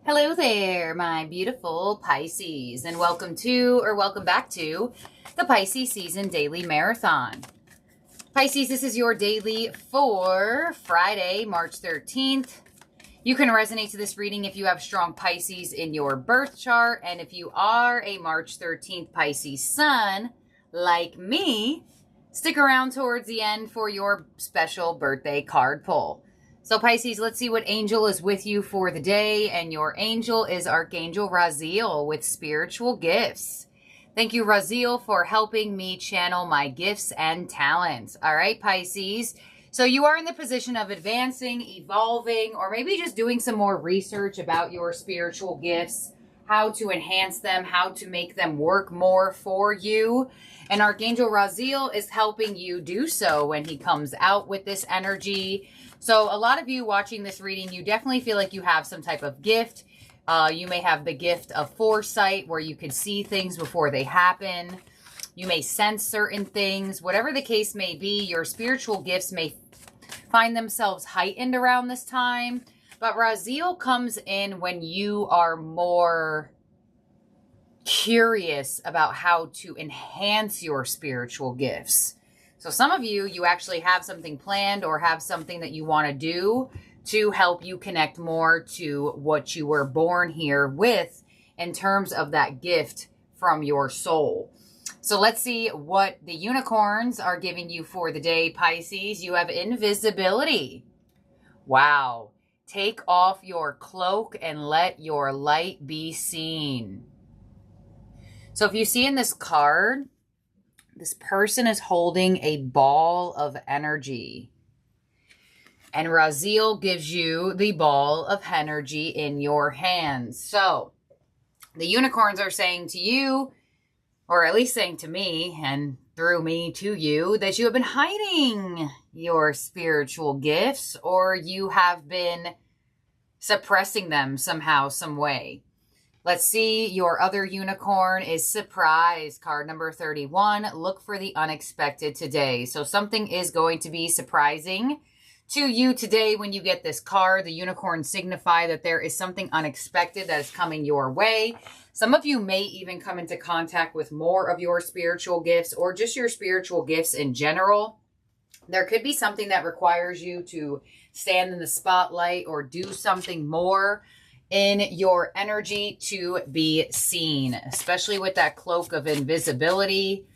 Hello there, my beautiful Pisces, and welcome to, or welcome back to, the Pisces Season Daily Marathon. Pisces, this is your daily for Friday, March 13th. You can resonate to this reading if you have strong Pisces in your birth chart, and if you are a March 13th Pisces sun, like me, stick around towards the end for your special birthday card pull. So Pisces, let's see what angel is with you for the day. And your angel is Archangel Raziel with spiritual gifts. Thank you, Raziel, for helping me channel my gifts and talents. All right, Pisces. So you are in the position of advancing, evolving, or maybe just doing some more research about your spiritual gifts, how to enhance them, how to make them work more for you. And Archangel Raziel is helping you do so when he comes out with this energy. So a lot of you watching this reading, you definitely feel like you have some type of gift. You may have the gift of foresight where you can see things before they happen. You may sense certain things. Whatever the case may be, your spiritual gifts may find themselves heightened around this time. But Raziel comes in when you are more curious about how to enhance your spiritual gifts. So some of you, you actually have something planned or have something that you want to do to help you connect more to what you were born here with in terms of that gift from your soul. So let's see what the unicorns are giving you for the day, Pisces. You have invisibility. Wow. Take off your cloak and let your light be seen. So if you see in this card, this person is holding a ball of energy. And Raziel gives you the ball of energy in your hands. So the unicorns are saying to you, or at least saying to me and through me to you, that you have been hiding your spiritual gifts or you have been suppressing them somehow, some way. Let's see, your other unicorn is surprise, card number 31. Look for the unexpected today. So something is going to be surprising to you today when you get this card. The unicorns signify that there is something unexpected that is coming your way. Some of you may even come into contact with more of your spiritual gifts or just your spiritual gifts in general. There could be something that requires you to stand in the spotlight or do something more in your energy to be seen, especially with that cloak of invisibility.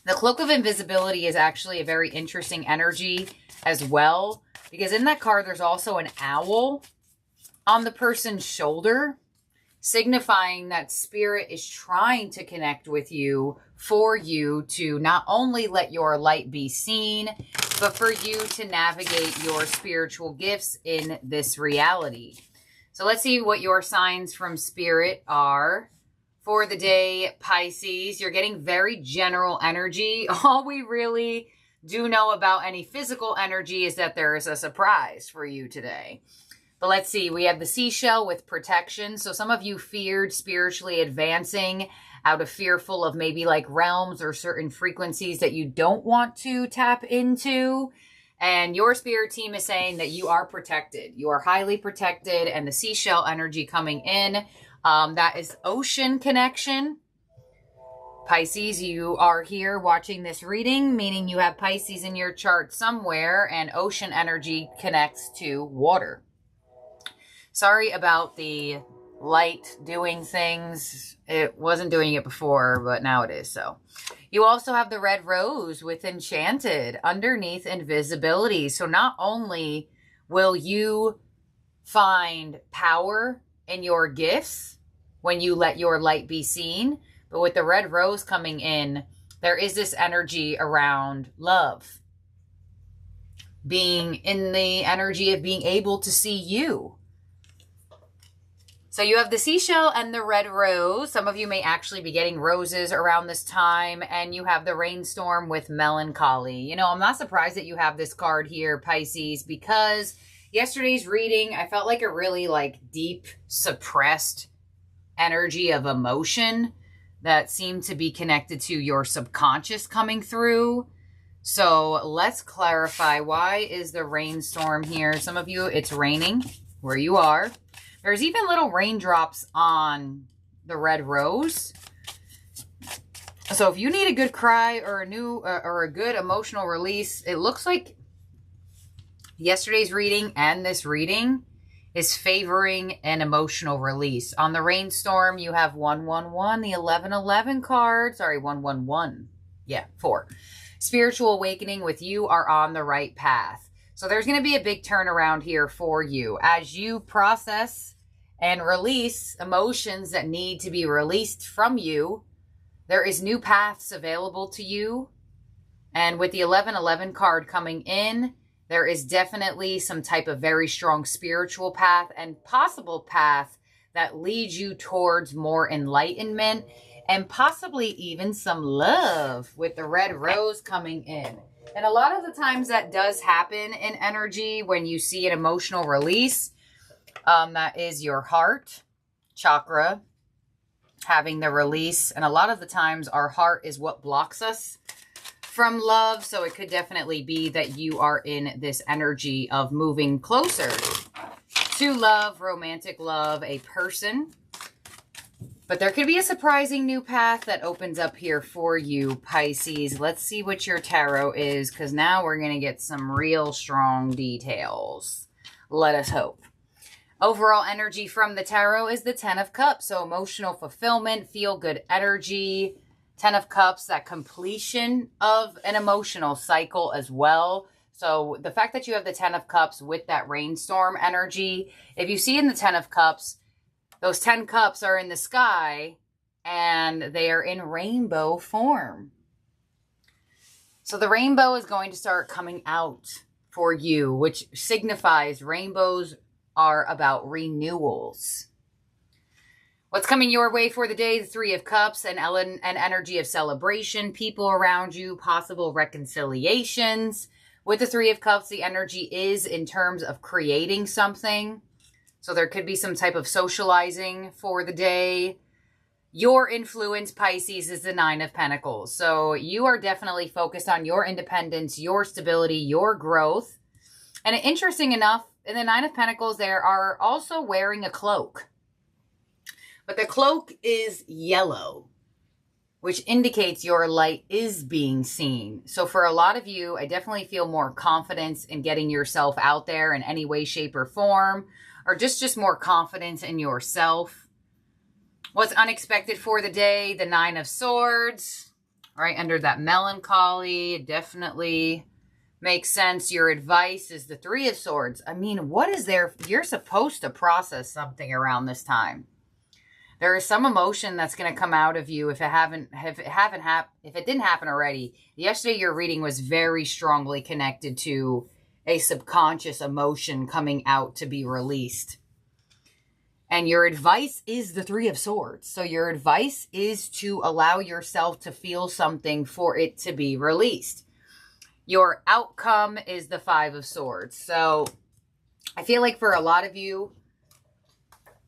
The cloak of invisibility is actually a very interesting energy as well, because in that card, there's also an owl on the person's shoulder, signifying that spirit is trying to connect with you for you to not only let your light be seen, but for you to navigate your spiritual gifts in this reality. So let's see what your signs from spirit are for the day, Pisces. You're getting very general energy. All we really do know about any physical energy is that there is a surprise for you today. But let's see, we have the seashell with protection. So some of you feared spiritually advancing out of fearful of maybe like realms or certain frequencies that you don't want to tap into. And your spirit team is saying that you are protected. You are highly protected. And the seashell energy coming in, that is ocean connection. Pisces, you are here watching this reading, meaning you have Pisces in your chart somewhere, and ocean energy connects to water. Sorry about the light doing things. It wasn't doing it before, but now it is. So you also have the red rose with enchanted underneath invisibility. So not only will you find power in your gifts when you let your light be seen, but with the red rose coming in, there is this energy around love. Being in the energy of being able to see you. So you have the seashell and the red rose. Some of you may actually be getting roses around this time. And you have the rainstorm with melancholy. You know, I'm not surprised that you have this card here, Pisces, because yesterday's reading, I felt like a really deep, suppressed energy of emotion that seemed to be connected to your subconscious coming through. So let's clarify, why is the rainstorm here? Some of you, it's raining where you are. There's even little raindrops on the red rose. So if you need a good cry or a good emotional release, it looks like yesterday's reading and this reading is favoring an emotional release. On the rainstorm, you have 111, the 1111 card. Sorry, 111. Yeah, 4. Spiritual awakening with you are on the right path. So there's going to be a big turnaround here for you as you process and release emotions that need to be released from you. There is new paths available to you. And with the 1111 card coming in, there is definitely some type of very strong spiritual path and possible path that leads you towards more enlightenment and possibly even some love with the red rose coming in. And a lot of the times that does happen in energy when you see an emotional release. That is your heart chakra having the release. And a lot of the times our heart is what blocks us from love. So it could definitely be that you are in this energy of moving closer to love, romantic love, a person. But there could be a surprising new path that opens up here for you, Pisces. Let's see what your tarot is, because now we're going to get some real strong details. Let us hope. Overall energy from the tarot is the 10 of Cups. So emotional fulfillment, feel-good energy. 10 of Cups, that completion of an emotional cycle as well. So the fact that you have the 10 of Cups with that rainstorm energy, if you see in the 10 of Cups, those 10 cups are in the sky and they are in rainbow form. So the rainbow is going to start coming out for you, which signifies rainbows are about renewals. What's coming your way for the day? The 3 of Cups, an energy of celebration, people around you, possible reconciliations. With the 3 of Cups, the energy is in terms of creating something. So there could be some type of socializing for the day. Your influence, Pisces, is the 9 of Pentacles. So you are definitely focused on your independence, your stability, your growth. And interesting enough, in the 9 of Pentacles, they are also wearing a cloak. But the cloak is yellow, which indicates your light is being seen. So for a lot of you, I definitely feel more confidence in getting yourself out there in any way, shape, or form. Or just more confidence in yourself. What's unexpected for the day? The 9 of Swords. Right under that melancholy. Definitely makes sense. Your advice is the 3 of Swords. I mean, what is there? You're supposed to process something around this time. There is some emotion that's going to come out of you if it didn't happen already. Yesterday, your reading was very strongly connected to a subconscious emotion coming out to be released. And your advice is the 3 of Swords. So your advice is to allow yourself to feel something for it to be released. Your outcome is the 5 of Swords. So I feel like for a lot of you,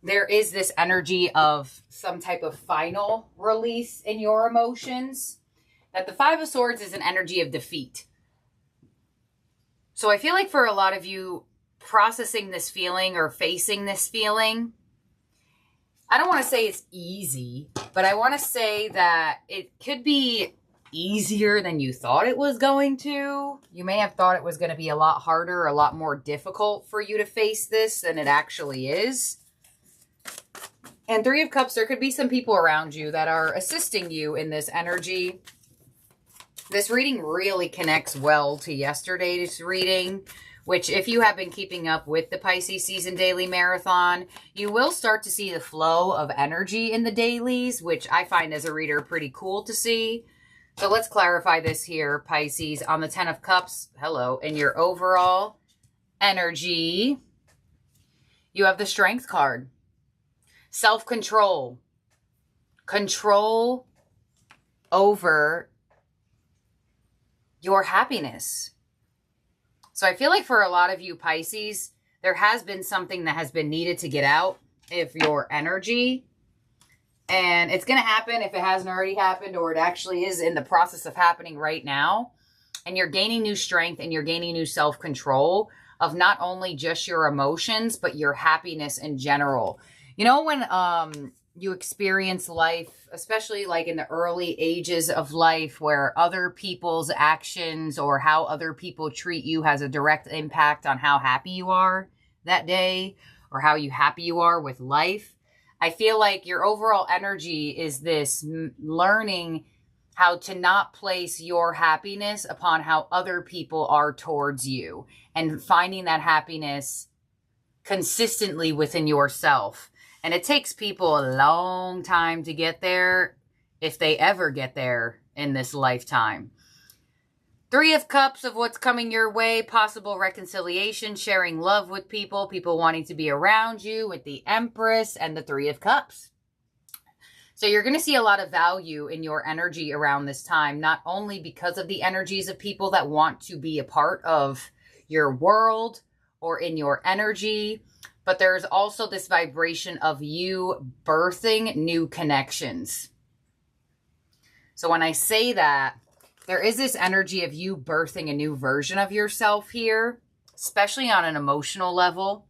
there is this energy of some type of final release in your emotions. That the 5 of Swords is an energy of defeat. So I feel like for a lot of you, processing this feeling or facing this feeling, I don't want to say it's easy, but I want to say that it could be easier than you thought it was going to. You may have thought it was going to be a lot harder, a lot more difficult for you to face this than it actually is. And 3 of Cups, there could be some people around you that are assisting you in this energy. This reading really connects well to yesterday's reading, which if you have been keeping up with the Pisces Season Daily Marathon, you will start to see the flow of energy in the dailies, which I find as a reader pretty cool to see. So let's clarify this here, Pisces. On the 10 of Cups, hello, in your overall energy, you have the Strength card. Self-control. Control over your happiness. So I feel like for a lot of you Pisces, there has been something that has been needed to get out of your energy. And it's going to happen if it hasn't already happened, or it actually is in the process of happening right now. And you're gaining new strength and you're gaining new self-control. of not only just your emotions, but your happiness in general. You know, when you experience life, especially like in the early ages of life, where other people's actions or how other people treat you has a direct impact on how happy you are that day or how happy you are with life. I feel like your overall energy is this learning how to not place your happiness upon how other people are towards you, and finding that happiness consistently within yourself. And it takes people a long time to get there, if they ever get there in this lifetime. 3 of Cups of what's coming your way, possible reconciliation, sharing love with people, people wanting to be around you, with the Empress and the 3 of Cups. So you're going to see a lot of value in your energy around this time, not only because of the energies of people that want to be a part of your world or in your energy, but there's also this vibration of you birthing new connections. So when I say that, there is this energy of you birthing a new version of yourself here, especially on an emotional level.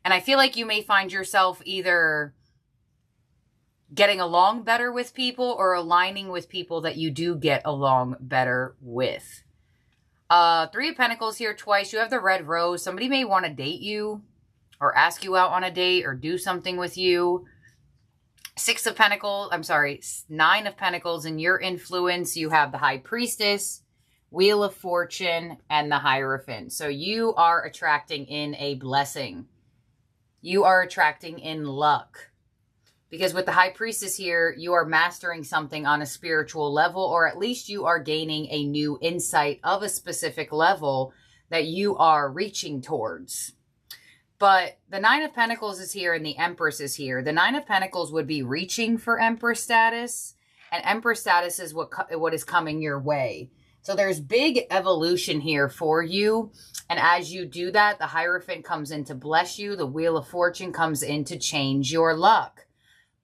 And I feel like you may find yourself either getting along better with people or aligning with people that you do get along better with. 3 of Pentacles here twice. You have the red rose. Somebody may want to date you or ask you out on a date or do something with you. 9 of Pentacles. In your influence, you have the High Priestess, Wheel of Fortune, and the Hierophant. So you are attracting in a blessing. You are attracting in luck. Because with the High Priestess here, you are mastering something on a spiritual level, or at least you are gaining a new insight of a specific level that you are reaching towards. But the 9 of Pentacles is here and the Empress is here. The 9 of Pentacles would be reaching for Empress status, and Empress status is what is coming your way. So there's big evolution here for you. And as you do that, the Hierophant comes in to bless you. The Wheel of Fortune comes in to change your luck.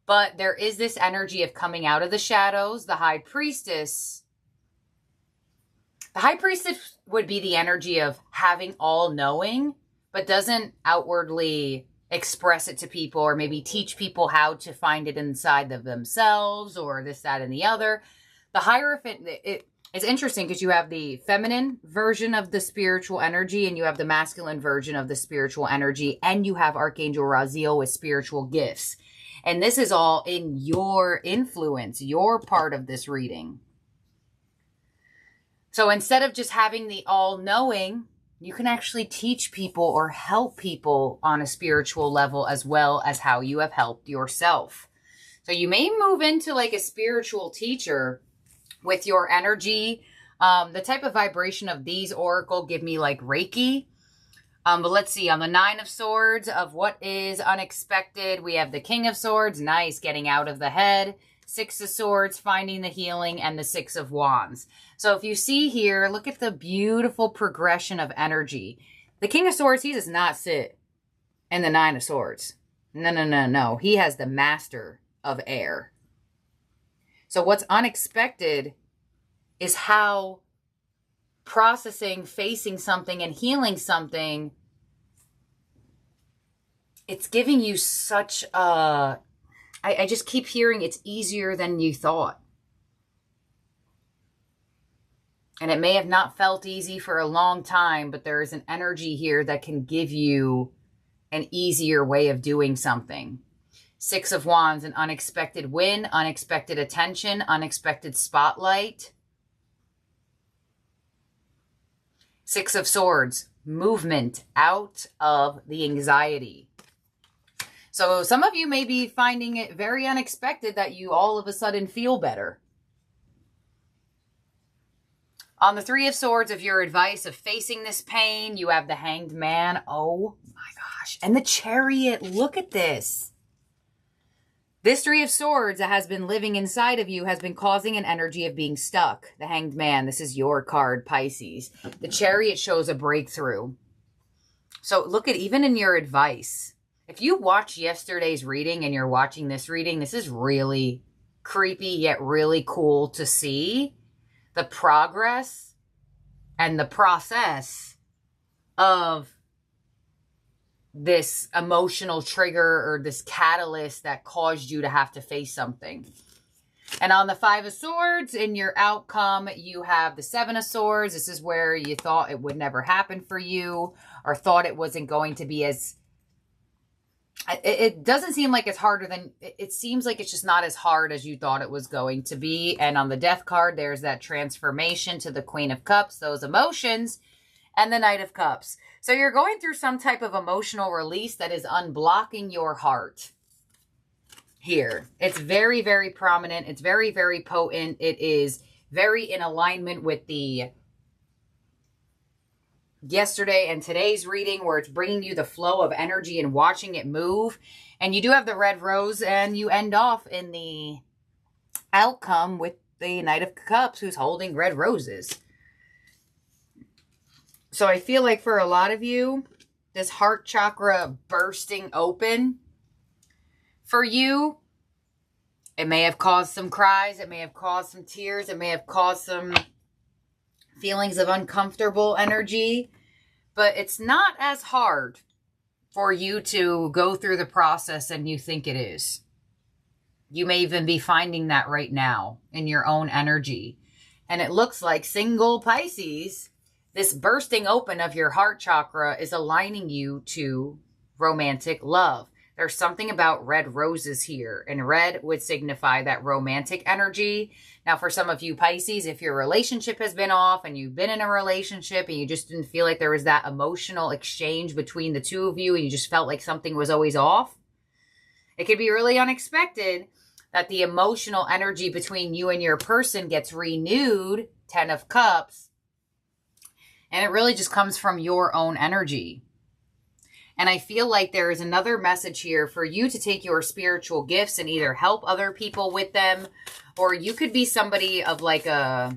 But there is this energy of coming out of the shadows. The High Priestess would be the energy of having all knowing, but doesn't outwardly express it to people or maybe teach people how to find it inside of themselves or this, that, and the other. The Hierophant, it's interesting because you have the feminine version of the spiritual energy and you have the masculine version of the spiritual energy, and you have Archangel Raziel with spiritual gifts. And this is all in your influence, your part of this reading. So instead of just having the all-knowing, you can actually teach people or help people on a spiritual level as well as how you have helped yourself. So you may move into like a spiritual teacher with your energy. The type of vibration of these oracle give me like Reiki. But let's see, on the 9 of Swords of what is unexpected, we have the King of Swords, nice, getting out of the head. 6 of Swords, finding the healing, and the 6 of Wands. So if you see here, look at the beautiful progression of energy. The King of Swords, he does not sit in the 9 of Swords. No. He has the Master of Air. So what's unexpected is how processing, facing something, and healing something, it's giving you such a... I just keep hearing it's easier than you thought. And it may have not felt easy for a long time, but there is an energy here that can give you an easier way of doing something. 6 of Wands, an unexpected win, unexpected attention, unexpected spotlight. 6 of Swords, movement out of the anxiety. So some of you may be finding it very unexpected that you all of a sudden feel better. On the 3 of Swords of your advice of facing this pain, you have the Hanged Man. Oh my gosh. And the Chariot. Look at this. This 3 of Swords that has been living inside of you has been causing an energy of being stuck. The Hanged Man. This is your card, Pisces. The Chariot shows a breakthrough. So look at, even in your advice, if you watched yesterday's reading and you're watching this reading, this is really creepy yet really cool to see. The progress and the process of this emotional trigger or this catalyst that caused you to have to face something. And on the Five of Swords, in your outcome, you have the Seven of Swords. This is where you thought it would never happen for you, or thought it wasn't going to be as... It doesn't seem like it's harder than... It seems like it's just not as hard as you thought it was going to be. And on the Death card, there's that transformation to the Queen of Cups, those emotions, and the Knight of Cups. So you're going through some type of emotional release that is unblocking your heart. Here, it's very, very prominent. It's very, very potent. It is very in alignment with the yesterday and today's reading, where it's bringing you the flow of energy and watching it move. And you do have the red rose, and you end off in the outcome with the Knight of Cups, who's holding red roses. So I feel like for a lot of you, this heart chakra bursting open for you, it may have caused some cries. It may have caused some tears. It may have caused some feelings of uncomfortable energy. But it's not as hard for you to go through the process and you think it is. You may even be finding that right now in your own energy. And it looks like single Pisces, this bursting open of your heart chakra is aligning you to romantic love. There's something about red roses here, and red would signify that romantic energy. Now, for some of you Pisces, if your relationship has been off and you've been in a relationship and you just didn't feel like there was that emotional exchange between the two of you and you just felt like something was always off, it could be really unexpected that the emotional energy between you and your person gets renewed, 10 of Cups, and it really just comes from your own energy. And I feel like there is another message here for you to take your spiritual gifts and either help other people with them, or you could be somebody of like a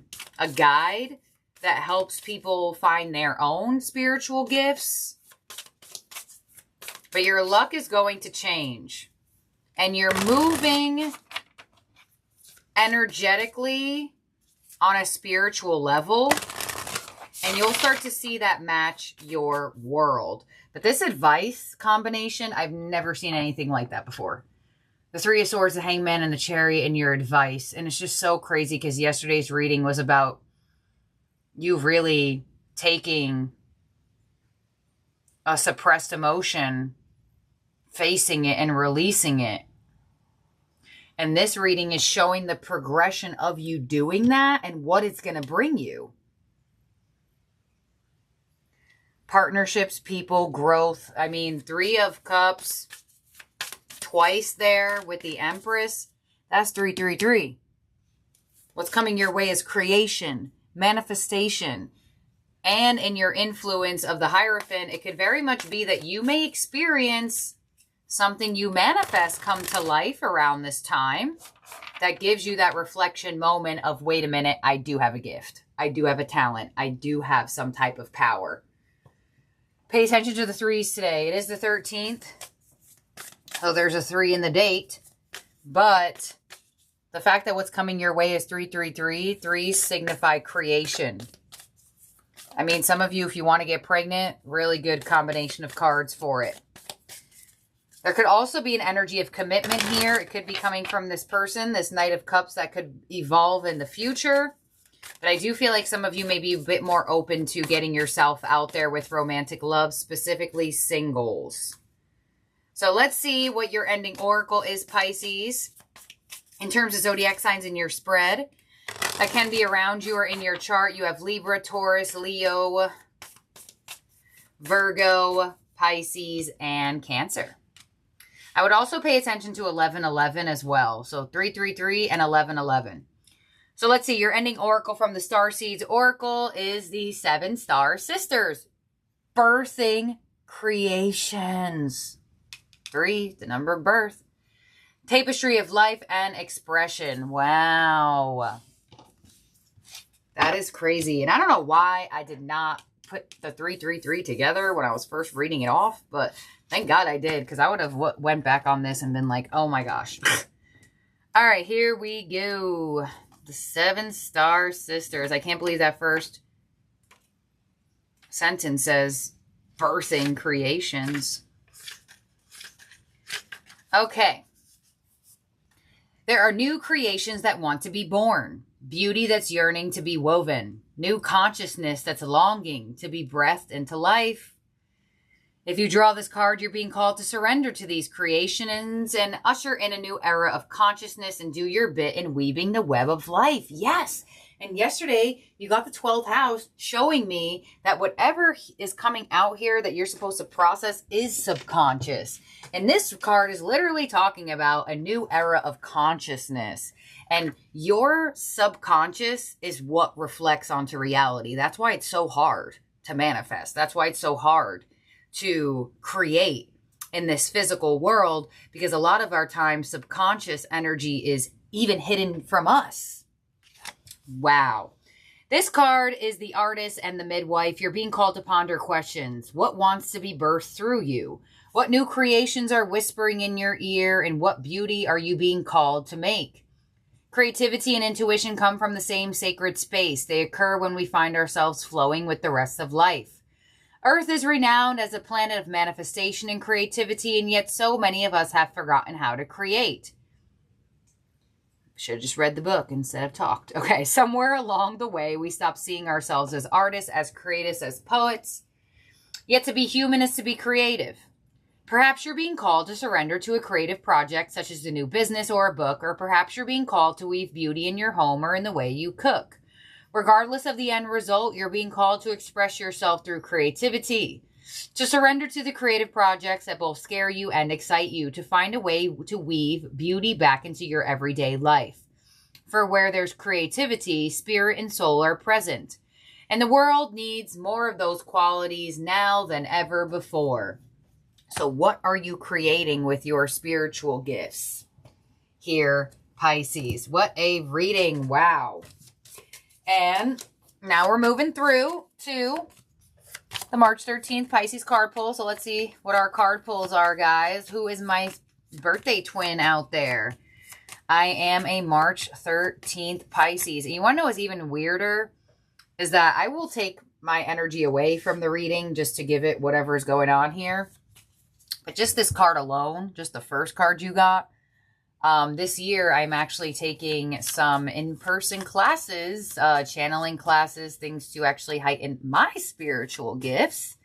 guide that helps people find their own spiritual gifts. But your luck is going to change. And you're moving energetically on a spiritual level. And you'll start to see that match your world. But this advice combination, I've never seen anything like that before. The Three of Swords, the Hangman, and the Chariot, and your advice. And it's just so crazy because yesterday's reading was about you really taking a suppressed emotion, facing it, and releasing it. And this reading is showing the progression of you doing that and what it's going to bring you. Partnerships, people, growth. I mean, 3 of Cups twice there with the Empress. That's 333. What's coming your way is creation, manifestation, and in your influence of the Hierophant, it could very much be that you may experience something you manifest come to life around this time that gives you that reflection moment of, wait a minute, I do have a gift. I do have a talent. I do have some type of power. Pay attention to the 3s today. It is the 13th. So there's a 3 in the date. But the fact that what's coming your way is 333. 3s signify creation. I mean, some of you, if you want to get pregnant, really good combination of cards for it. There could also be an energy of commitment here. It could be coming from this person, this Knight of Cups, that could evolve in the future. But I do feel like some of you may be a bit more open to getting yourself out there with romantic love, specifically singles. So let's see what your ending oracle is, Pisces. In terms of zodiac signs in your spread, that can be around you or in your chart. You have Libra, Taurus, Leo, Virgo, Pisces, and Cancer. I would also pay attention to 1111 as well. So 333 and 1111. So let's see, your ending oracle from the Starseeds Oracle is the 7 Star Sisters. Birthing creations. 3, the number of birth. Tapestry of life and expression. Wow. That is crazy. And I don't know why I did not put the 333 together when I was first reading it off, but thank God I did, because I would have went back on this and been like, oh my gosh. All right, here we go. The 7 Star Sisters. I can't believe that first sentence says birthing creations. Okay. There are new creations that want to be born. Beauty that's yearning to be woven. New consciousness that's longing to be breathed into life. If you draw this card, you're being called to surrender to these creations and usher in a new era of consciousness and do your bit in weaving the web of life. Yes. And yesterday, you got the 12th house showing me that whatever is coming out here that you're supposed to process is subconscious. And this card is literally talking about a new era of consciousness. And your subconscious is what reflects onto reality. That's why it's so hard to manifest. That's why it's so hard to create in this physical world, because a lot of our time, subconscious energy is even hidden from us. Wow. This card is the artist and the midwife. You're being called to ponder questions. What wants to be birthed through you? What new creations are whispering in your ear? And what beauty are you being called to make? Creativity and intuition come from the same sacred space. They occur when we find ourselves flowing with the rest of life. Earth is renowned as a planet of manifestation and creativity, and yet so many of us have forgotten how to create. Should have just read the book instead of talked. Okay, somewhere along the way, we stopped seeing ourselves as artists, as creatives, as poets. Yet to be human is to be creative. Perhaps you're being called to surrender to a creative project, such as a new business or a book, or perhaps you're being called to weave beauty in your home or in the way you cook. Regardless of the end result, you're being called to express yourself through creativity. To surrender to the creative projects that both scare you and excite you, to find a way to weave beauty back into your everyday life. For where there's creativity, spirit and soul are present. And the world needs more of those qualities now than ever before. So what are you creating with your spiritual gifts? Here, Pisces. What a reading. Wow. And now we're moving through to the March 13th Pisces card pull. So let's see what our card pulls are, guys. Who is my birthday twin out there? I am a March 13th Pisces. And you want to know what's even weirder? Is that I will take my energy away from the reading just to give it whatever's going on here. But just this card alone, just the first card you got, this year I'm actually taking some in-person classes, channeling classes, things to actually heighten my spiritual gifts.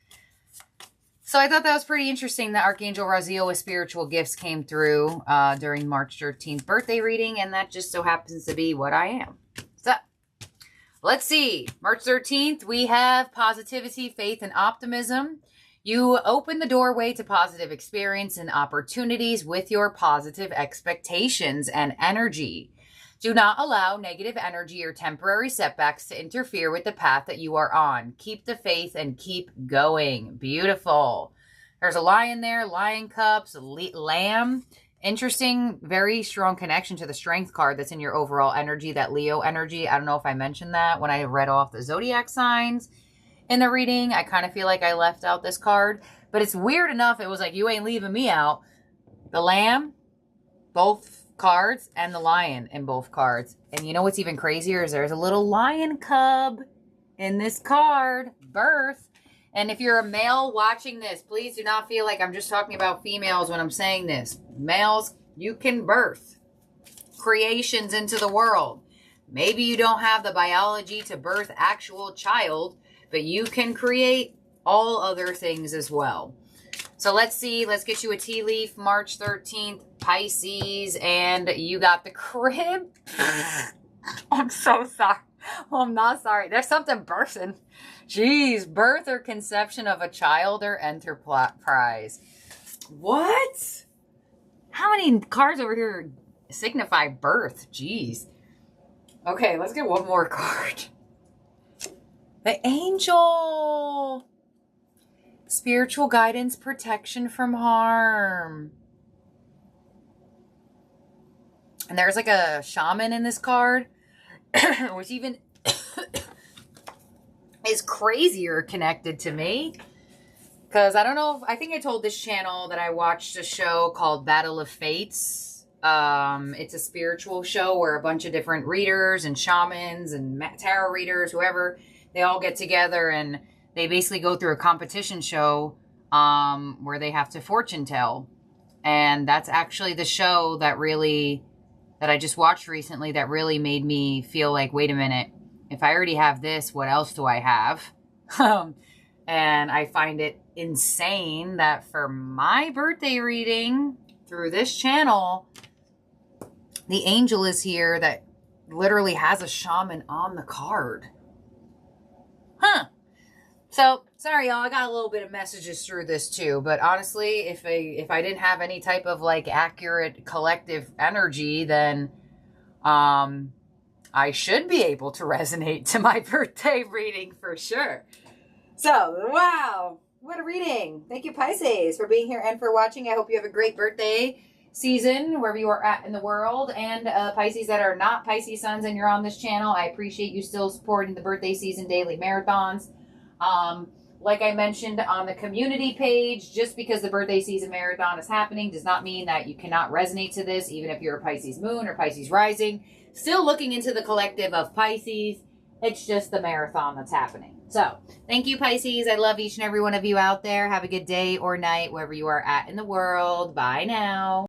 So I thought that was pretty interesting that Archangel Raziel with spiritual gifts came through during March 13th birthday reading, and that just so happens to be what I am. So let's see. March 13th, we have positivity, faith, and optimism. You open the doorway to positive experience and opportunities with your positive expectations and energy. Do not allow negative energy or temporary setbacks to interfere with the path that you are on. Keep the faith and keep going. Beautiful. There's a lion there, lion cups, lamb. Interesting, very strong connection to the strength card that's in your overall energy, that Leo energy. I don't know if I mentioned that when I read off the zodiac signs. In the reading, I kind of feel like I left out this card. But it's weird enough. It was like, you ain't leaving me out. The lamb, both cards, and the lion in both cards. And you know what's even crazier is there's a little lion cub in this card. Birth. And if you're a male watching this, please do not feel like I'm just talking about females when I'm saying this. Males, you can birth creations into the world. Maybe you don't have the biology to birth actual child, but you can create all other things as well. So let's see. Let's get you a tea leaf. March 13th, Pisces. And you got the crib. I'm so sorry. Well, I'm not sorry. There's something birthing. Jeez. Birth or conception of a child or enterprise. What? How many cards over here signify birth? Jeez. Okay, let's get one more card. The angel. Spiritual guidance, protection from harm. And there's like a shaman in this card, which even is crazier connected to me. Because I don't know, I think I told this channel that I watched a show called Battle of Fates. It's a spiritual show where a bunch of different readers and shamans and tarot readers, whoever, they all get together and they basically go through a competition show where they have to fortune tell. And that's actually the show that I just watched recently that really made me feel like, wait a minute, if I already have this, what else do I have? And I find it insane that for my birthday reading through this channel, the angel is here that literally has a shaman on the card. So, sorry, y'all. I got a little bit of messages through this too. But honestly, if I didn't have any type of like accurate collective energy, then I should be able to resonate to my birthday reading for sure. So, wow. What a reading. Thank you, Pisces, for being here and for watching. I hope you have a great birthday season wherever you are at in the world. And Pisces that are not Pisces suns and you're on this channel, I appreciate you still supporting the birthday season daily marathons. Like I mentioned on the community page, just because the birthday season marathon is happening does not mean that you cannot resonate to this, even if you're a Pisces moon or Pisces rising. Still looking into the collective of Pisces. It's just the marathon that's happening. So, thank you, Pisces. I love each and every one of you out there. Have a good day or night, wherever you are at in the world. Bye now.